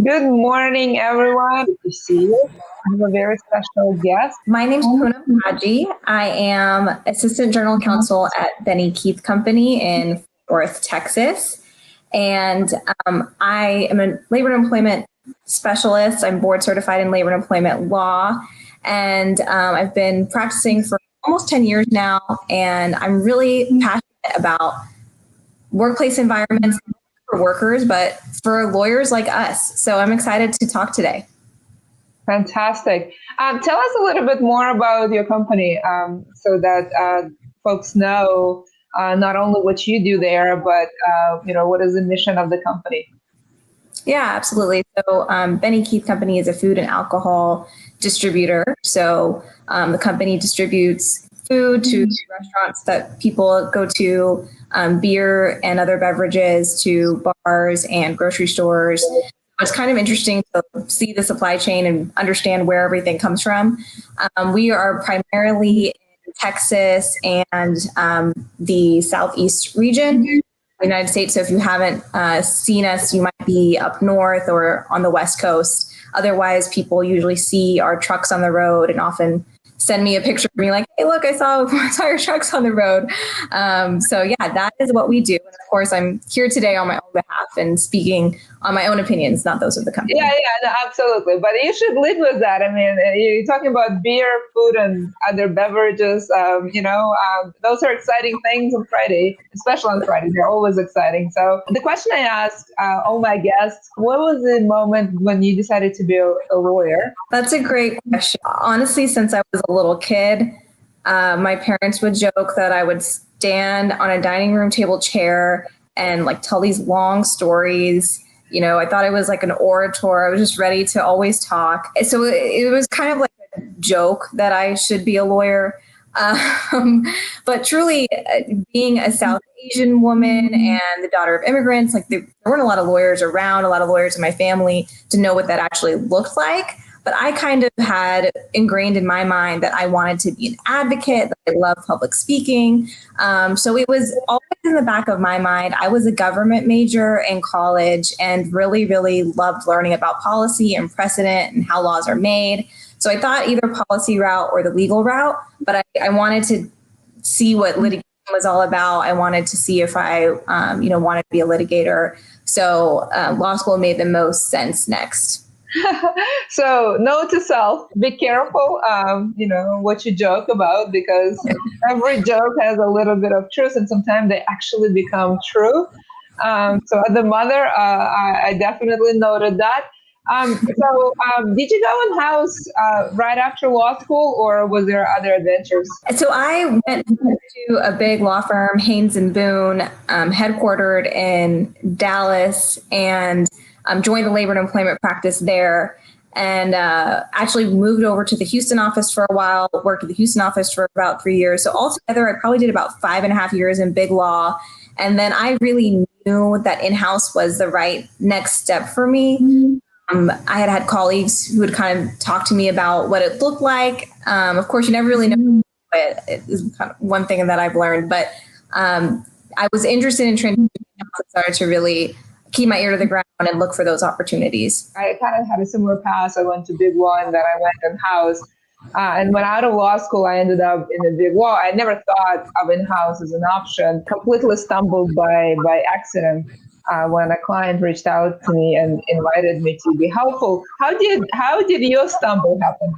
Good morning, everyone. Good to see you. I have a very special guest. My name's Punam Kaji. I am Assistant General Counsel at Benny Keith Company in Fort Worth, Texas. And I am a labor and employment specialist. I'm board certified in labor and employment law. And I've been practicing for almost 10 years now. And I'm really passionate about workplace environments for workers, but for lawyers like us. So I'm excited to talk today. Fantastic. Tell us a little bit more about your company so that folks know not only what you do there, but what is the mission of the company? Yeah, absolutely. So Benny Keith Company is a food and alcohol distributor. So the company distributes food to restaurants that people go to, beer and other beverages to bars and grocery stores. It's kind of interesting to see the supply chain and understand where everything comes from. We are primarily in Texas and the Southeast region, the United States. So if you haven't seen us, you might be up north or on the West Coast. Otherwise, people usually see our trucks on the road and often send me a picture of me like, hey, look, I saw your trucks on the road. So yeah, that is what we do. And of course, I'm here today on my own behalf and speaking on my own opinions, not those of the company. Yeah, no, absolutely. But you should lead with that. I mean, you're talking about beer, food, and other beverages. Those are exciting things on Friday, especially on Friday. They're always exciting. So the question I ask all my guests, what was the moment when you decided to be a lawyer? That's a great question. Honestly, since I was a little kid, my parents would joke that I would stand on a dining room table chair and like tell these long stories. I thought I was like an orator. I was just ready to always talk. So it was kind of like a joke that I should be a lawyer. But truly, being a South Asian woman and the daughter of immigrants, like there weren't a lot of lawyers around, a lot of lawyers in my family to know what that actually looked like. But I kind of had ingrained in my mind that I wanted to be an advocate, that I love public speaking. So it was always in the back of my mind. I was a government major in college and really, really loved learning about policy and precedent and how laws are made. So I thought either policy route or the legal route, but I wanted to see what litigation was all about. I wanted to see if I, wanted to be a litigator. So law school made the most sense next. So note to self, be careful, what you joke about, because every joke has a little bit of truth and sometimes they actually become true. So as a mother, I definitely noted that. Did you go in house right after law school, or was there other adventures? So I went to a big law firm, Haynes and Boone, headquartered in Dallas, and joined the labor and employment practice there, and actually moved over to the Houston office for a while, worked at the Houston office for about 3 years. So altogether, I probably did about 5.5 years in big law. And then I really knew that in-house was the right next step for me. I had colleagues who would kind of talk to me about what it looked like. Of course, you never really know, but it is kind of one thing that I've learned. But I was interested in transitioning and started to really keep my ear to the ground and look for those opportunities. I kind of had a similar path. I went to big law and then I went in-house. And when out of law school, I ended up in the big law. I never thought of in-house as an option. Completely stumbled by accident when a client reached out to me and invited me to be helpful. How did your stumble happen?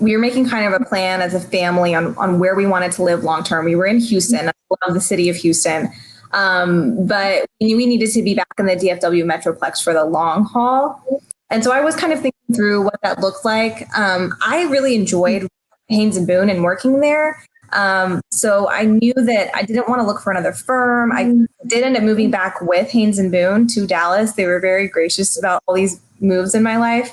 We were making kind of a plan as a family on where we wanted to live long term. We were in Houston. I love the city of Houston. But we needed to be back in the DFW Metroplex for the long haul. And so I was kind of thinking through what that looked like. I really enjoyed Haynes and Boone and working there. So I knew that I didn't want to look for another firm. I did end up moving back with Haynes and Boone to Dallas. They were very gracious about all these moves in my life.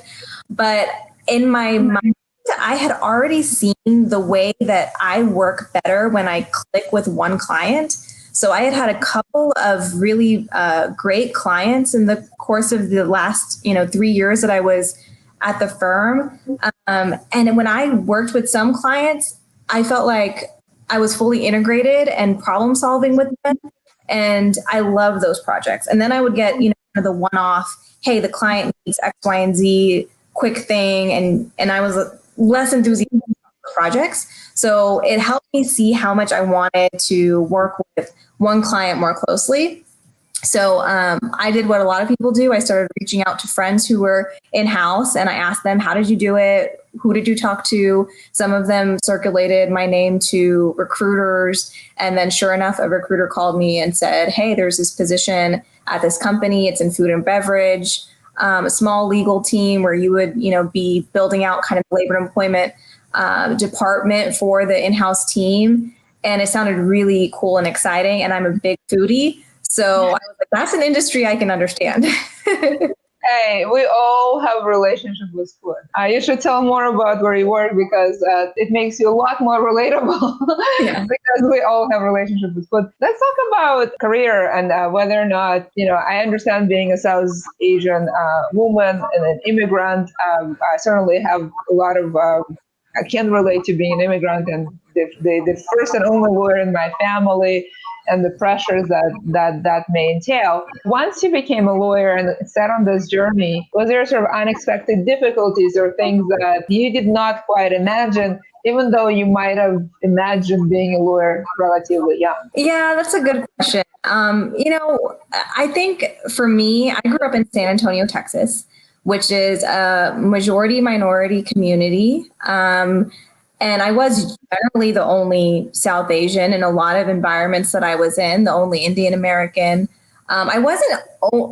But in my mind, I had already seen the way that I work better when I click with one client. So I had a couple of really great clients in the course of the last, 3 years that I was at the firm. And when I worked with some clients, I felt like I was fully integrated and problem solving with them. And I love those projects. And then I would get, the one-off hey, the client needs X, Y, and Z, quick thing. And I was less enthusiastic about projects. So it helped me see how much I wanted to work with one client more closely. So I did what a lot of people do. I started reaching out to friends who were in-house, and I asked them, how did you do it? Who did you talk to? Some of them circulated my name to recruiters. And then sure enough, a recruiter called me and said, hey, there's this position at this company. It's in food and beverage, a small legal team where you would, be building out kind of labor and employment department for the in-house team. And it sounded really cool and exciting. And I'm a big foodie. So I was like, that's an industry I can understand. Hey, we all have a relationship with food. You should tell more about where you work because it makes you a lot more relatable. Yeah. Because we all have a relationship with food. Let's talk about career and whether or not, I understand being a South Asian woman and an immigrant. I certainly have a lot of, I can relate to being an immigrant and the first and only lawyer in my family, and the pressures that may entail. Once you became a lawyer and set on this journey, was there sort of unexpected difficulties or things that you did not quite imagine, even though you might have imagined being a lawyer relatively young? Yeah, that's a good question. I think for me, I grew up in San Antonio, Texas, which is a majority minority community. And I was generally the only South Asian in a lot of environments that I was in, the only Indian American. I wasn't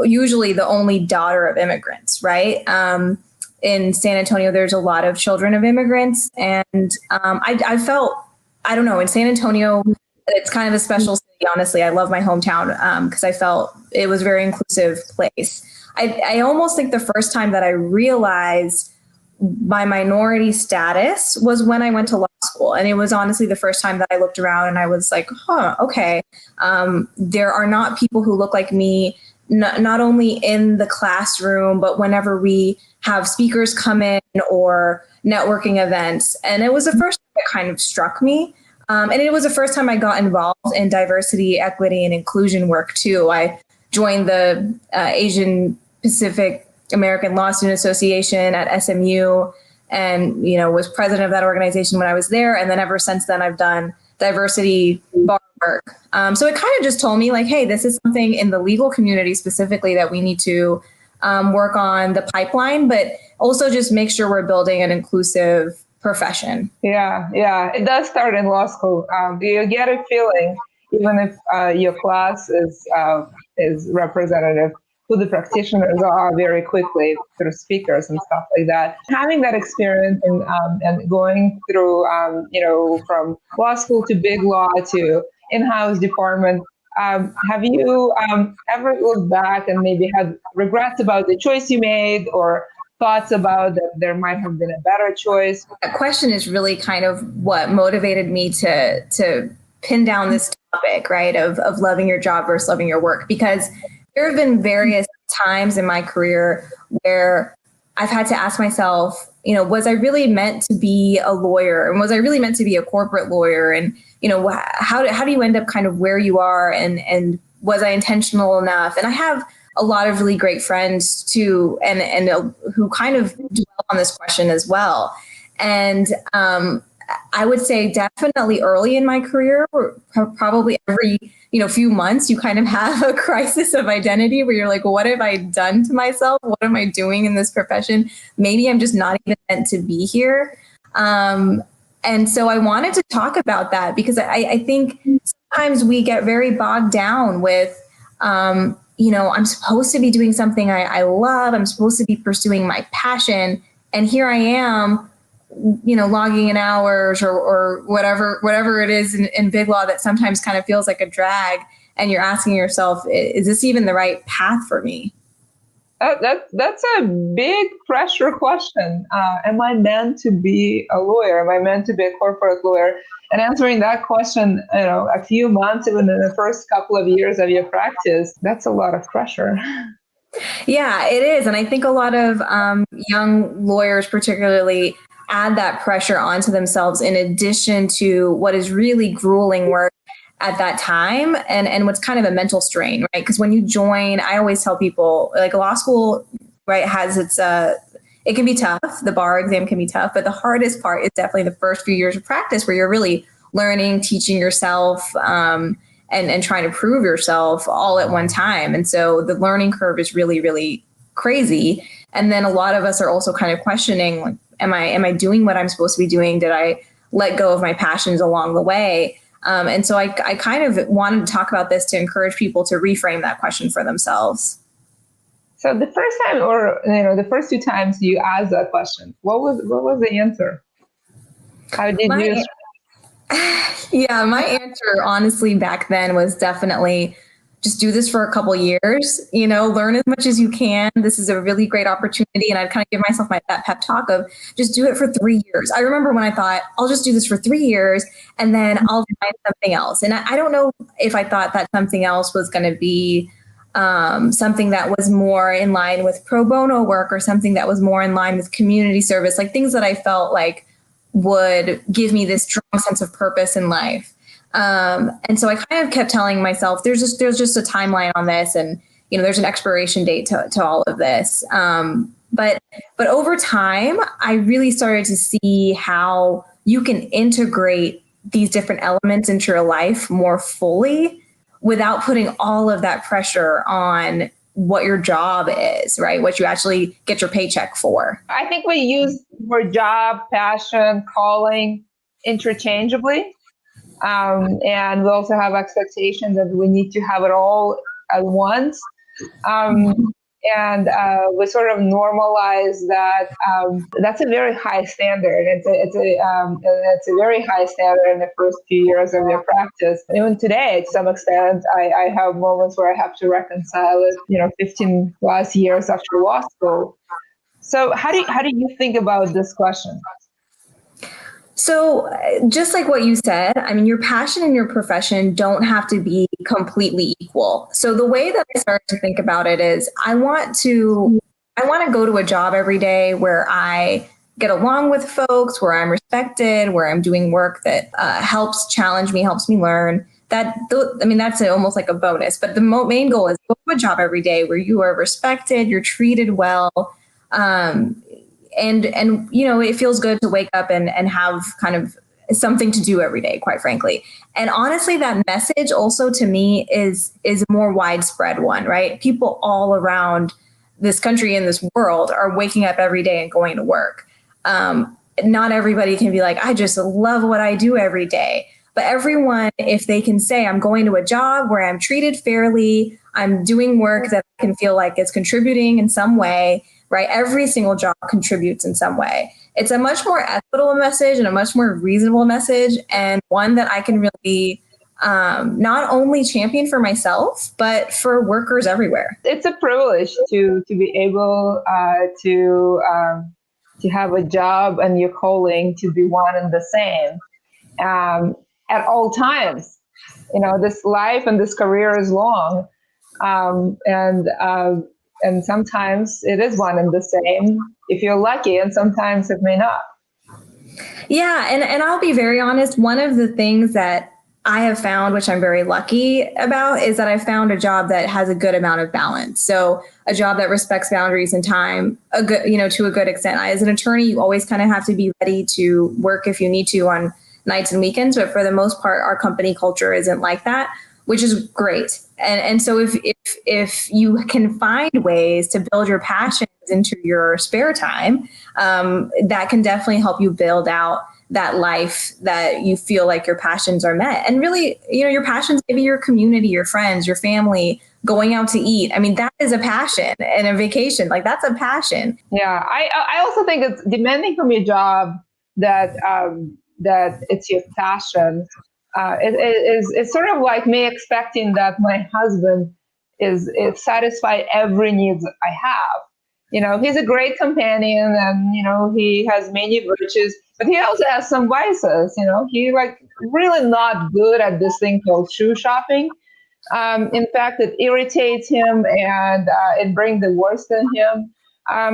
usually the only daughter of immigrants, right? In San Antonio, there's a lot of children of immigrants. And I felt, I don't know, in San Antonio, it's kind of a special city, honestly. I love my hometown because I felt it was a very inclusive place. I almost think the first time that I realized my minority status was when I went to law school. And it was honestly the first time that I looked around and I was like, okay, there are not people who look like me, not only in the classroom, but whenever we have speakers come in or networking events. And it was the first time it kind of struck me. And it was the first time I got involved in diversity, equity, and inclusion work too. I joined the Asian Pacific American Law Student Association at SMU and, was president of that organization when I was there. And then ever since then, I've done diversity bar work. So it kind of just told me like, hey, this is something in the legal community specifically that we need to work on the pipeline, but also just make sure we're building an inclusive profession. Yeah. It does start in law school. You get a feeling, even if your class is representative, who the practitioners are very quickly through speakers and stuff like that. Having that experience and going through, from law school to big law to in-house department, have you ever looked back and maybe had regrets about the choice you made or thoughts about that there might have been a better choice? That question is really kind of what motivated me to pin down this topic, right, of loving your job versus loving your work, because there have been various times in my career where I've had to ask myself, was I really meant to be a lawyer? And was I really meant to be a corporate lawyer? And, how do you end up kind of where you are? And was I intentional enough? And I have a lot of really great friends too, and who kind of dwell on this question as well. And I would say definitely early in my career, probably every few months, you kind of have a crisis of identity where you're like, well, what have I done to myself? What am I doing in this profession? Maybe I'm just not even meant to be here. And so I wanted to talk about that because I think sometimes we get very bogged down with, I'm supposed to be doing something I love. I'm supposed to be pursuing my passion. And here I am, logging in hours or whatever it is in big law that sometimes kind of feels like a drag. And you're asking yourself, is this even the right path for me? That's a big pressure question. Am I meant to be a lawyer? Am I meant to be a corporate lawyer? And answering that question, a few months, even in the first couple of years of your practice, that's a lot of pressure. Yeah, it is. And I think a lot of young lawyers particularly add that pressure onto themselves in addition to what is really grueling work at that time, and what's kind of a mental strain, right? Because when you join, I always tell people, like, law school, right, has its it can be tough. The bar exam can be tough, but the hardest part is definitely the first few years of practice, where you're really learning, teaching yourself, and trying to prove yourself all at one time. And so the learning curve is really, really crazy. And then a lot of us are also kind of questioning, like, am I doing what I'm supposed to be doing? Did I let go of my passions along the way? And so I kind of wanted to talk about this to encourage people to reframe that question for themselves. So the first time, or the first two times you asked that question, what was the answer? How did you? Yeah, my answer honestly back then was definitely just do this for a couple years, learn as much as you can. This is a really great opportunity. And I'd kind of give myself that pep talk of just do it for 3 years. I remember when I thought, I'll just do this for 3 years and then I'll find something else. And I don't know if I thought that something else was going to be something that was more in line with pro bono work, or something that was more in line with community service, like things that I felt like would give me this strong sense of purpose in life. And so I kind of kept telling myself, there's just a timeline on this, and there's an expiration date to all of this. But over time, I really started to see how you can integrate these different elements into your life more fully without putting all of that pressure on what your job is, right? What you actually get your paycheck for. I think we use the word job, passion, calling interchangeably. And we also have expectations that we need to have it all at once. And we sort of normalize that. That's a very high standard. It's a very high standard in the first few years of your practice. Even today, to some extent, I have moments where I have to reconcile it. 15 plus years after law school. So how do you think about this question? So just like what you said, I mean, your passion and your profession don't have to be completely equal. So the way that I started to think about it is I want to go to a job every day where I get along with folks, where I'm respected, where I'm doing work that helps challenge me, helps me learn. That's almost like a bonus. But the main goal is go to a job every day where you are respected, you're treated well. And it feels good to wake up and have kind of something to do every day, quite frankly. And honestly, that message also to me is a more widespread one, right? People all around this country and this world are waking up every day and going to work. Not everybody can be like, I just love what I do every day. But everyone, if they can say, I'm going to a job where I'm treated fairly, I'm doing work that I can feel like it's contributing in some way, right? Every single job contributes in some way. It's a much more equitable message and a much more reasonable message, and one that I can really not only champion for myself, but for workers everywhere. It's a privilege to be able to have a job and your calling to be one and the same at all times. This life and this career is long, and sometimes it is one and the same if you're lucky, and sometimes it may not. Yeah, and I'll be very honest. One of the things that I have found, which I'm very lucky about, is that I found a job that has a good amount of balance. So a job that respects boundaries and time, to a good extent. As an attorney, you always kind of have to be ready to work if you need to on nights and weekends. But for the most part, our company culture isn't like that, which is great. And so if you can find ways to build your passions into your spare time, that can definitely help you build out that life that you feel like your passions are met. And really, your passions, maybe your community, your friends, your family, going out to eat. I mean, that is a passion, and a vacation, like that's a passion. Yeah, I also think it's demanding from your job that it's your passion. It's sort of like me expecting that my husband is satisfy every needs I have. He's a great companion, and he has many virtues, but he also has some vices. He really not good at this thing called shoe shopping. In fact, it irritates him, and it brings the worst in him.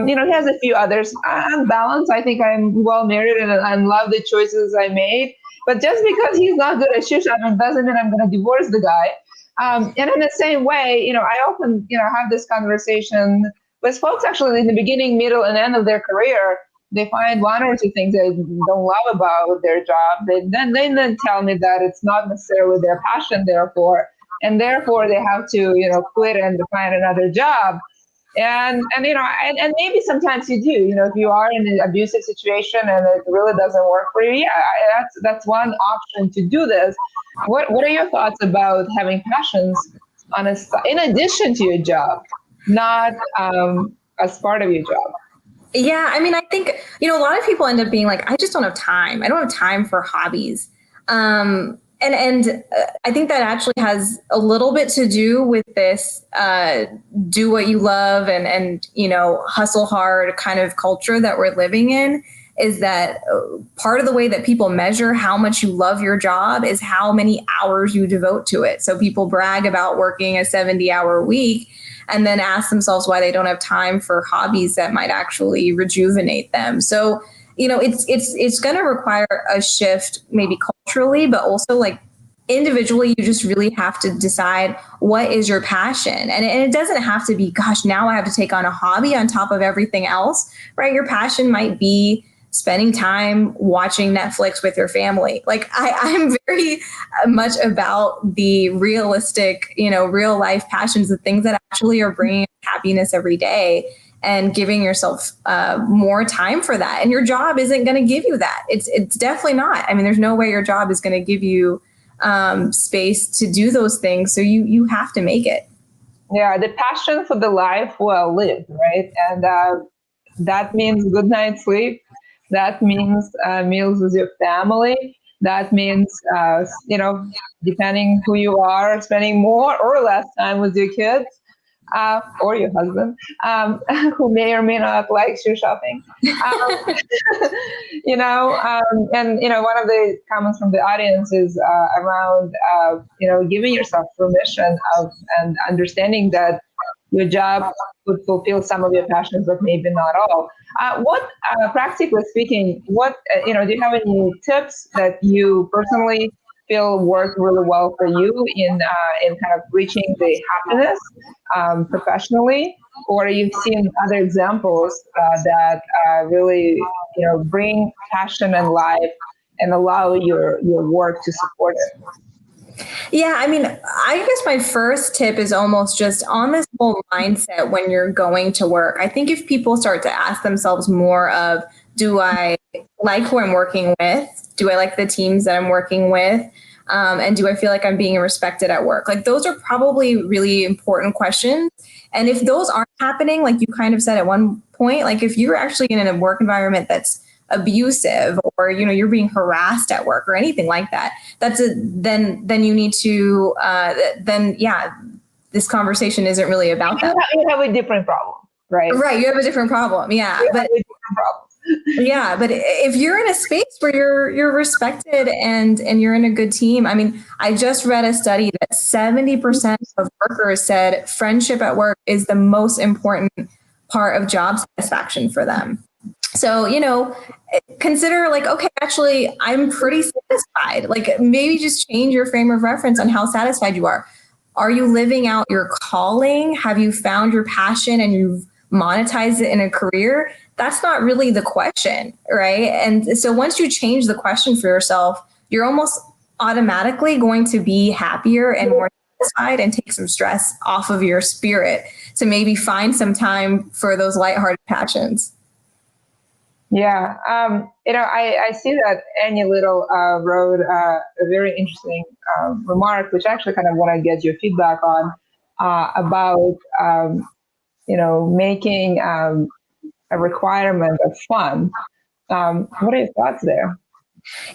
He has a few others. On balance, I think I'm well married, and I love the choices I made. But just because he's not good at shoe shopping doesn't mean I'm going to divorce the guy. And in the same way, I often, have this conversation with folks actually in the beginning, middle, and end of their career. They find one or two things they don't love about their job. They then tell me that it's not necessarily their passion, therefore they have to, quit and find another job. And maybe sometimes you do, if you are in an abusive situation and it really doesn't work for you, yeah, that's one option to do this. What are your thoughts about having passions in addition to your job, not as part of your job? Yeah, I mean, I think, a lot of people end up being like, I just don't have time. I don't have time for hobbies. And I think that actually has a little bit to do with this do what you love and hustle hard kind of culture that we're living in. Is that part of the way that people measure how much you love your job is how many hours you devote to it. So people brag about working a 70-hour week and then ask themselves why they don't have time for hobbies that might actually rejuvenate them. So, it's going to require a shift, maybe culturally, but also like individually, you just really have to decide what is your passion. And it doesn't have to be, gosh, now I have to take on a hobby on top of everything else, right? Your passion might be spending time watching Netflix with your family. Like I'm very much about the realistic, real life passions, the things that actually are bringing happiness every day and giving yourself more time for that. And your job isn't going to give you that. It's definitely not. I mean, there's no way your job is going to give you space to do those things. So you have to make it. Yeah, the passion for the life well lived, right? And that means good night's sleep. That means meals with your family. That means, depending who you are, spending more or less time with your kids or your husband, who may or may not like shoe shopping. One of the comments from the audience is around, giving yourself permission and understanding that your job would fulfill some of your passions, but maybe not all. Practically speaking, do you have any tips that you personally feel work really well for you in kind of reaching the happiness professionally, or you've seen other examples that really bring passion and life and allow your work to support it? Yeah, I mean, I guess my first tip is almost just on this whole mindset when you're going to work. I think if people start to ask themselves more of, do I like who I'm working with? Do I like the teams that I'm working with? And do I feel like I'm being respected at work? Like those are probably really important questions. And if those aren't happening, like you kind of said at one point, like if you're actually in a work environment that's abusive or you're being harassed at work or anything like that, then you need to this conversation isn't really about that. You have a different problem, right? You have a different problem. But if you're in a space where you're respected and you're in a good team, I mean, I just read a study that 70% of workers said friendship at work is the most important part of job satisfaction for them. So, consider like, okay, actually, I'm pretty satisfied. Like maybe just change your frame of reference on how satisfied you are. Are you living out your calling? Have you found your passion and you've monetized it in a career? That's not really the question, right? And so once you change the question for yourself, you're almost automatically going to be happier and more satisfied and take some stress off of your spirit to maybe find some time for those lighthearted passions. Yeah, I see that Annie Little wrote a very interesting remark, which I actually kind of want to get your feedback on about, making a requirement of fun. What are your thoughts there?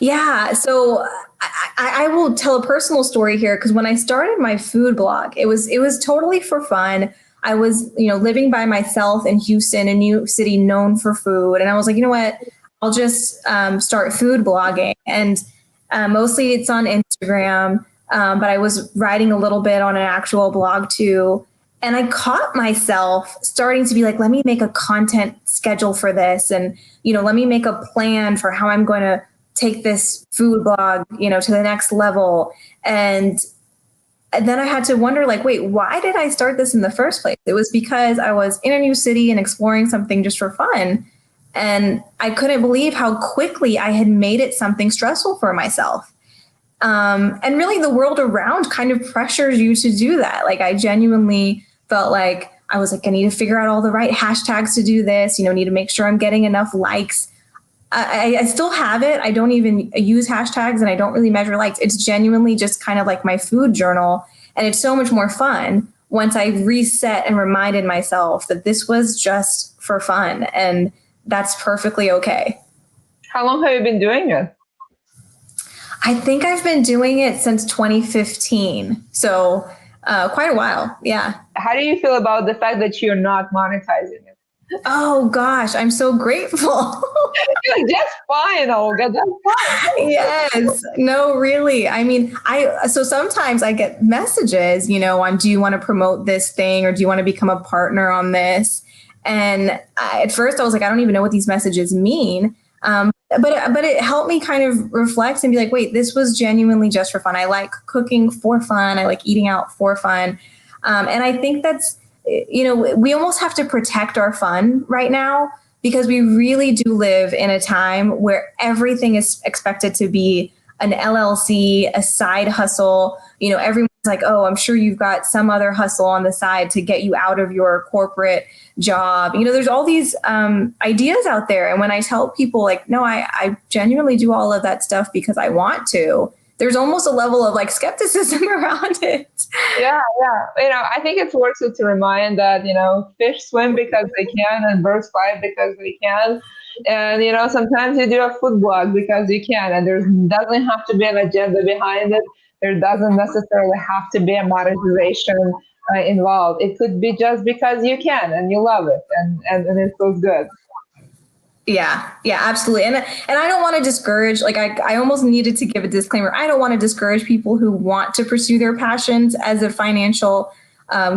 Yeah, so I will tell a personal story here because when I started my food blog, it was totally for fun. I was, living by myself in Houston, a new city known for food. And I was like, you know what, I'll just start food blogging. And mostly it's on Instagram, but I was writing a little bit on an actual blog too. And I caught myself starting to be like, let me make a content schedule for this. And, let me make a plan for how I'm going to take this food blog, to the next level. And then I had to wonder, like, wait, why did I start this in the first place? It was because I was in a new city and exploring something just for fun. And I couldn't believe how quickly I had made it something stressful for myself. And really the world around kind of pressures you to do that. Like, I genuinely felt like I was like, I need to figure out all the right hashtags to do this, need to make sure I'm getting enough likes. I still have it. I don't even use hashtags and I don't really measure likes. It's genuinely just kind of like my food journal. And it's so much more fun once I reset and reminded myself that this was just for fun. And that's perfectly okay. How long have you been doing it? I think I've been doing it since 2015. So quite a while. Yeah. How do you feel about the fact that you're not monetizing it? Oh gosh, I'm so grateful. Just fine, Olga. Just fine. Yes. No, really. I mean, so sometimes I get messages, on, do you want to promote this thing or do you want to become a partner on this? And at first I was like, I don't even know what these messages mean. But it helped me kind of reflect and be like, wait, this was genuinely just for fun. I like cooking for fun. I like eating out for fun. And I think that's, we almost have to protect our fun right now because we really do live in a time where everything is expected to be an LLC, a side hustle. Everyone's like, oh, I'm sure you've got some other hustle on the side to get you out of your corporate job. There's all these ideas out there. And when I tell people like, no, I genuinely do all of that stuff because I want to, there's almost a level of like skepticism around it. Yeah. I think it's worth it to remind that, fish swim because they can and birds fly because they can. And, sometimes you do a food blog because you can, and there doesn't have to be an agenda behind it. There doesn't necessarily have to be a monetization involved. It could be just because you can and you love it and it feels good. Yeah, absolutely. And I don't want to discourage, like I almost needed to give a disclaimer. I don't want to discourage people who want to pursue their passions as a financial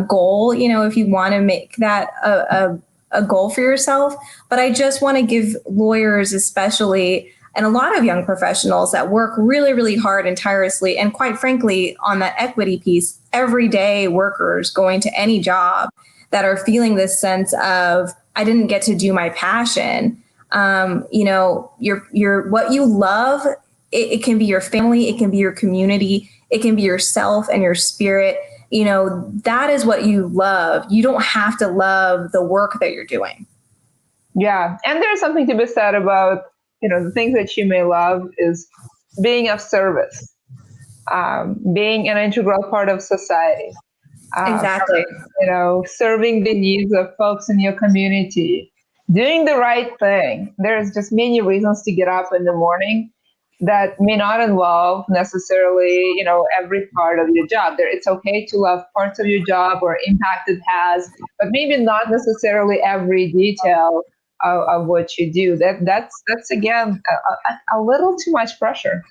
goal. If you want to make that a goal for yourself, but I just want to give lawyers especially, and a lot of young professionals that work really, really hard and tirelessly, and quite frankly, on that equity piece, everyday workers going to any job that are feeling this sense of, I didn't get to do my passion. Your what you love, it can be your family, it can be your community, it can be yourself and your spirit. That is what you love. You don't have to love the work that you're doing. Yeah. And there's something to be said about, the things that you may love is being of service, being an integral part of society. Exactly. Serving the needs of folks in your community, doing the right thing. There's just many reasons to get up in the morning that may not involve necessarily, every part of your job. It's okay to love parts of your job or impact it has, but maybe not necessarily every detail of what you do. That's again a little too much pressure.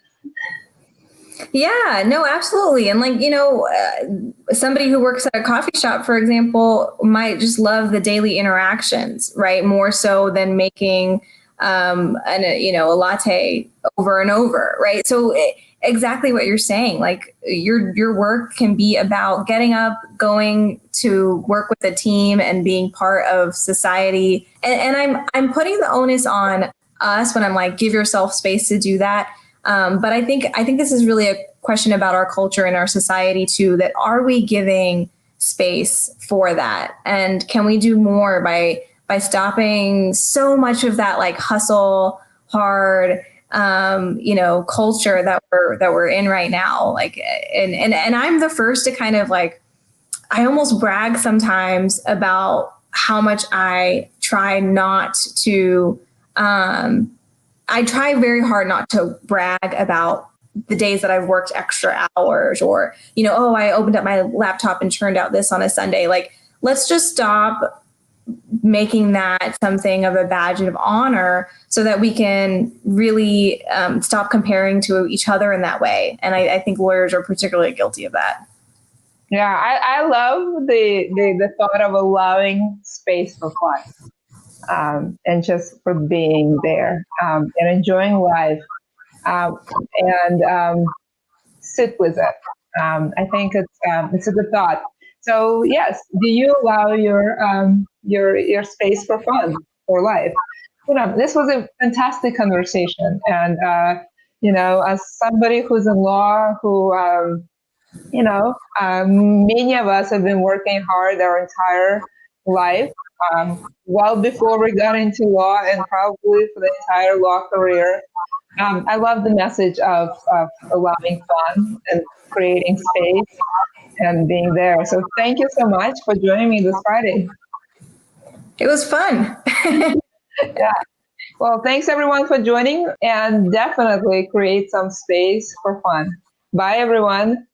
Yeah, no, absolutely. And somebody who works at a coffee shop, for example, might just love the daily interactions, right? More so than making a latte over and over, right? So exactly what you're saying, like your work can be about getting up, going to work with a team and being part of society. And I'm putting the onus on us when I'm like, give yourself space to do that. But I think this is really a question about our culture and our society too, that are we giving space for that? And can we do more by stopping so much of that like hustle hard, culture that we're in right now? Like, and I'm the first to kind of like, I almost brag sometimes about how much I try not to, I try very hard not to brag about the days that I've worked extra hours or, I opened up my laptop and churned out this on a Sunday. Like, let's just stop making that something of a badge of honor so that we can really stop comparing to each other in that way. And I think lawyers are particularly guilty of that. Yeah, I love the thought of allowing space for fun and just for being there and enjoying life. and sit with it. I think it's a good thought. So yes, do you allow your space for fun for life? This was a fantastic conversation, and as somebody who's in law, who many of us have been working hard our entire life, well before we got into law, and probably for the entire law career. I love the message of allowing fun and creating space and being there. So thank you so much for joining me this Friday. It was fun. Yeah. Well, thanks everyone for joining, and definitely create some space for fun. Bye, everyone.